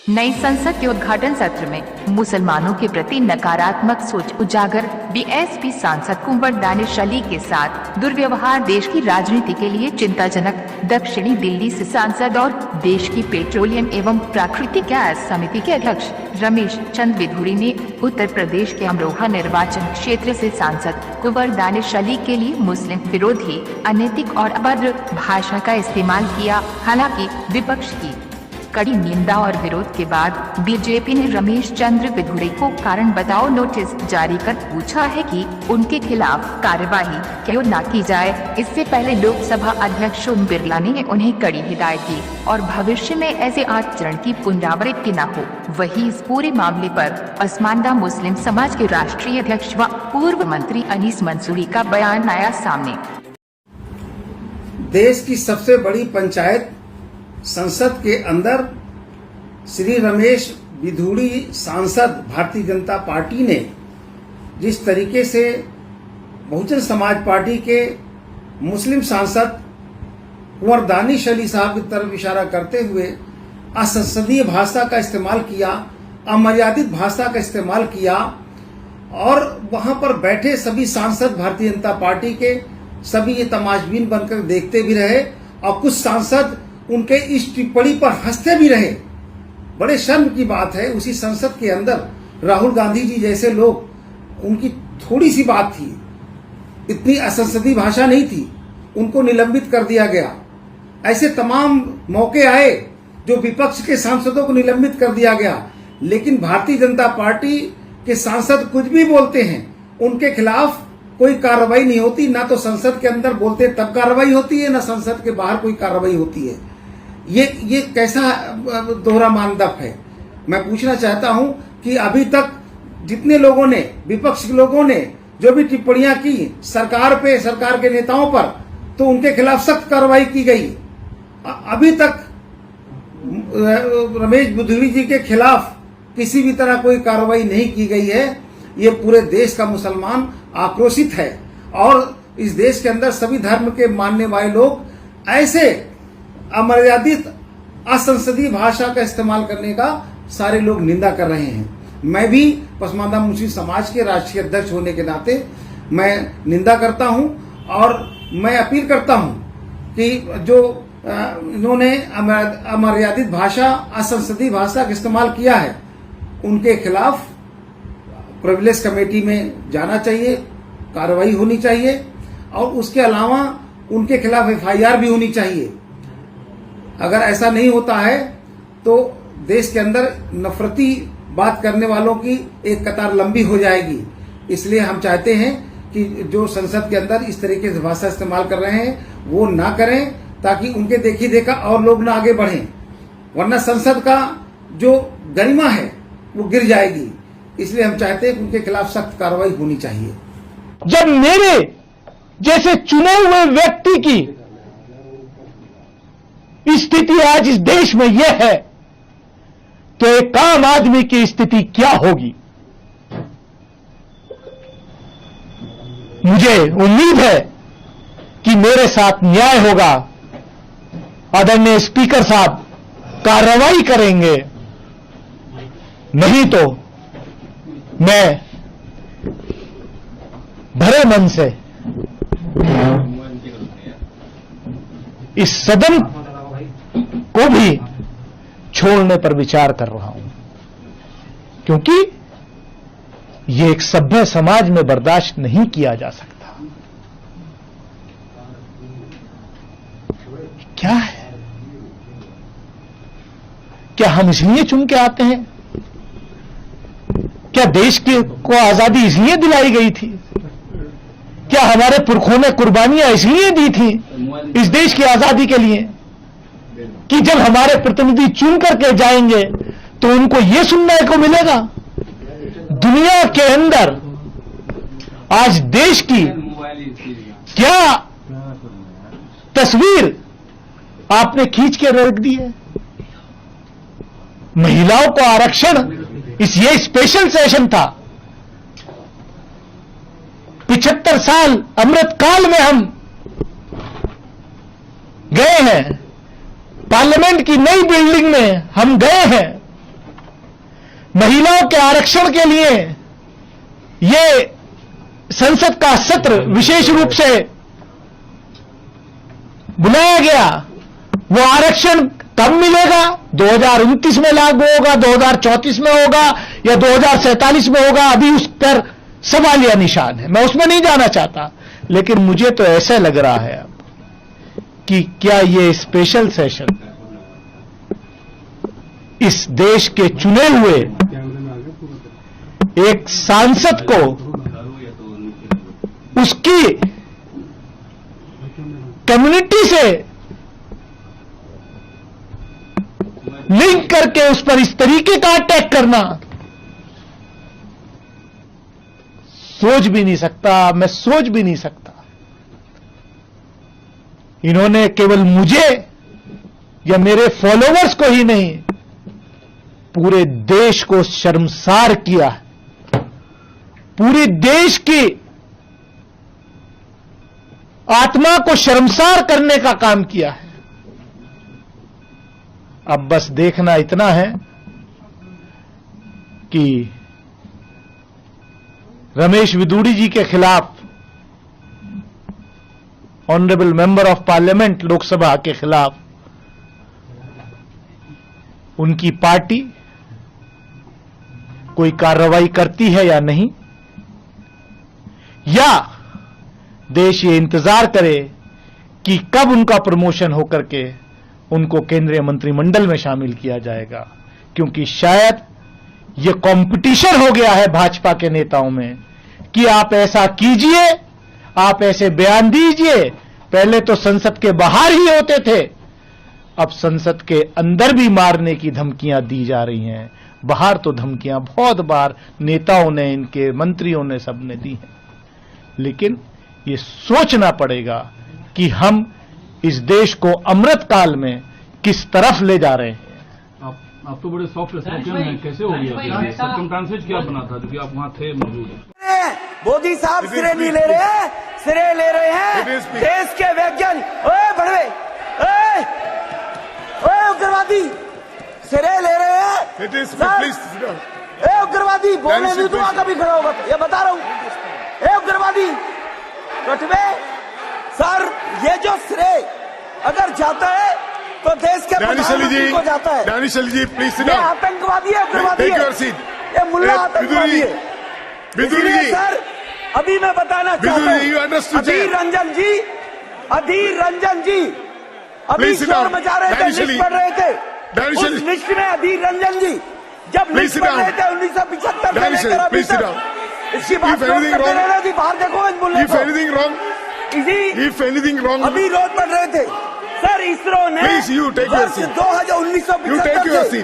नई संसद के उद्घाटन सत्र में मुसलमानों के प्रति नकारात्मक सोच उजागर। बीएसपी सांसद कुंवर दानिश अली के साथ दुर्व्यवहार देश की राजनीति के लिए चिंताजनक। दक्षिणी दिल्ली से सांसद और देश की पेट्रोलियम एवं प्राकृतिक गैस समिति के अध्यक्ष रमेश चंद विधुरी ने उत्तर प्रदेश के अमरोहा निर्वाचन क्षेत्र से सांसद कुंवर दानिश अली के लिए मुस्लिम विरोधी, अनैतिक और अभद्र भाषा का इस्तेमाल किया। हालांकि विपक्ष की कड़ी निंदा और विरोध के बाद बीजेपी ने रमेश चंद्र विधुरी को कारण बताओ नोटिस जारी कर पूछा है कि उनके खिलाफ कार्यवाही क्यों न की जाए। इससे पहले लोकसभा अध्यक्ष ओम बिरला ने उन्हें कड़ी हिदायत दी और भविष्य में ऐसे आचरण की पुनरावृत्ति न हो। वहीं इस पूरे मामले पर पसमानदा मुस्लिम समाज के राष्ट्रीय अध्यक्ष व पूर्व मंत्री अनीस मंसूरी का बयान आया सामने। देश की सबसे बड़ी पंचायत संसद के अंदर श्री रमेश विधुरी सांसद भारतीय जनता पार्टी ने जिस तरीके से बहुजन समाज पार्टी के मुस्लिम सांसद कुंवर दानिश अली साहब की तरफ इशारा करते हुए असंसदीय भाषा का इस्तेमाल किया, अमर्यादित भाषा का इस्तेमाल किया और वहां पर बैठे सभी सांसद भारतीय जनता पार्टी के सभी ये तमाशबीन बनकर देखते भी रहे और कुछ सांसद उनके इस टिप्पणी पर हंसते भी रहे। बड़े शर्म की बात है, उसी संसद के अंदर राहुल गांधी जी जैसे लोग, उनकी थोड़ी सी बात थी, इतनी असंसदीय भाषा नहीं थी, उनको निलंबित कर दिया गया। ऐसे तमाम मौके आए जो विपक्ष के सांसदों को निलंबित कर दिया गया, लेकिन भारतीय जनता पार्टी के सांसद कुछ भी बोलते हैं, उनके खिलाफ कोई कार्रवाई नहीं होती। ना तो संसद के अंदर बोलते तब कार्रवाई होती है, ना संसद के बाहर कोई कार्रवाई होती है। ये कैसा दोहरा मानदंड है। मैं पूछना चाहता हूं कि अभी तक जितने लोगों ने, विपक्ष के लोगों ने जो भी टिप्पणियां की सरकार पे, सरकार के नेताओं पर, तो उनके खिलाफ सख्त कार्रवाई की गई। अभी तक रमेश विधुरी जी के खिलाफ किसी भी तरह कोई कार्रवाई नहीं की गई है। ये पूरे देश का मुसलमान आक्रोशित है और इस देश के अंदर सभी धर्म के मानने वाले लोग ऐसे अमर्यादित असंसदीय भाषा का इस्तेमाल करने का सारे लोग निंदा कर रहे हैं। मैं भी पसमानदा मुस्लिम समाज के राष्ट्रीय अध्यक्ष होने के नाते मैं निंदा करता हूं और मैं अपील करता हूं कि जो इन्होंने अमर्यादित भाषा, असंसदीय भाषा का इस्तेमाल किया है, उनके खिलाफ प्रिविलेज कमेटी में जाना चाहिए, कार्रवाई होनी चाहिए और उसके अलावा उनके खिलाफ एफआईआर भी होनी चाहिए। अगर ऐसा नहीं होता है तो देश के अंदर नफरती बात करने वालों की एक कतार लंबी हो जाएगी। इसलिए हम चाहते हैं कि जो संसद के अंदर इस तरीके से भाषा इस्तेमाल कर रहे हैं वो ना करें, ताकि उनके देखी देखा और लोग ना आगे बढ़ें, वरना संसद का जो गरिमा है वो गिर जाएगी। इसलिए हम चाहते हैं कि उनके खिलाफ सख्त कार्रवाई होनी चाहिए। जब मेरे जैसे चुने हुए व्यक्ति की स्थिति आज इस देश में यह है, तो एक आम आदमी की स्थिति क्या होगी। मुझे उम्मीद है कि मेरे साथ न्याय होगा। आदरणीय स्पीकर साहब कार्रवाई करेंगे, नहीं तो मैं भरे मन से इस सदन को भी छोड़ने पर विचार कर रहा हूं, क्योंकि ये एक सभ्य समाज में बर्दाश्त नहीं किया जा सकता। क्या है? क्या हम इसलिए चुन के आते हैं? क्या देश को आजादी इसलिए दिलाई गई थी? क्या हमारे पुरखों ने कुर्बानियां इसलिए दी थी इस देश की आजादी के लिए कि जब हमारे प्रतिनिधि चुन करके जाएंगे तो उनको यह सुनने को मिलेगा? दुनिया के अंदर आज देश की क्या तस्वीर आपने खींच के रख दी है? महिलाओं को आरक्षण, ये स्पेशल सेशन था। 75 साल अमृत काल में हम गए हैं, पार्लियामेंट की नई बिल्डिंग में हम गए हैं, महिलाओं के आरक्षण के लिए ये संसद का सत्र विशेष रूप से बुलाया गया, वो आरक्षण कब मिलेगा? 2029 में लागू होगा, 2034 में होगा या 2047 में होगा? अभी उस पर सवालिया निशान है, मैं उसमें नहीं जाना चाहता। लेकिन मुझे तो ऐसा लग रहा है अब कि क्या ये स्पेशल सेशन इस देश के चुने हुए एक सांसद को उसकी कम्युनिटी से लिंक करके उस पर इस तरीके का अटैक करना सोच भी नहीं सकता, मैं सोच भी नहीं सकता। इन्होंने केवल मुझे या मेरे फॉलोवर्स को ही नहीं, पूरे देश को शर्मसार किया है, पूरे देश की आत्मा को शर्मसार करने का काम किया है। अब बस देखना इतना है कि रमेश विदुड़ी जी के खिलाफ, honourable member of parliament Lok Sabha के खिलाफ उनकी पार्टी कोई कार्रवाई करती है या नहीं, या देश ये इंतजार करे कि कब उनका प्रमोशन होकर के उनको केंद्रीय मंत्रिमंडल में शामिल किया जाएगा। क्योंकि शायद ये कंपटीशन हो गया है भाजपा के नेताओं में कि आप ऐसा कीजिए, आप ऐसे बयान दीजिए। पहले तो संसद के बाहर ही होते थे, अब संसद के अंदर भी मारने की धमकियां दी जा रही हैं। बाहर तो धमकियां बहुत बार नेताओं ने, इनके मंत्रियों ने, सबने दी हैं। लेकिन ये सोचना पड़ेगा कि हम इस देश को अमृत काल में किस तरफ ले जा रहे हैं। आप तो बड़े सॉफ्ट स्पोकन हैं, कैसे हो गया? सर्कमस्टांसेस क्या बना था क्योंकि आप वहाँ थे, मौजूद हैं? मोदी साहब सिरे नहीं ले रहे हैं, सिरे ले रहे हैं देश के वैज्ञानिक। ओए बड़वे, ओए उग्रवादी, सिरे ले रहे हैं। ए उग्रवादी, बोलने भी तो कभी खड़ा होगा, ये बता रहा हूँ। ए उग्रवादी कटवे सर, ये जो श्रेय अगर जाता है तो देश के प्रधानमंत्री को जाता है। दानिश अली जी प्लीज सिट ये डाउन। आतंकवादी है, उग्रवादी है, ये मुल्ला आतंकवादी है। विदुरी जी, सर अभी मैं बताना चाहता हूँ, अधीर रंजन जी अभी शोर मचा रहे थे, लिस्ट पढ़ रहे थे। उस लिस्ट में अधीर रंजन जी जब लिस्ट पढ़ रहे थे 1975 से लेकर अभी तक, इसकी बात करते रहना थी। बाहर देखो इस मुल्ले को, अभी रोज पढ़ रहे थे। सर इसरो ने 2019 2075 से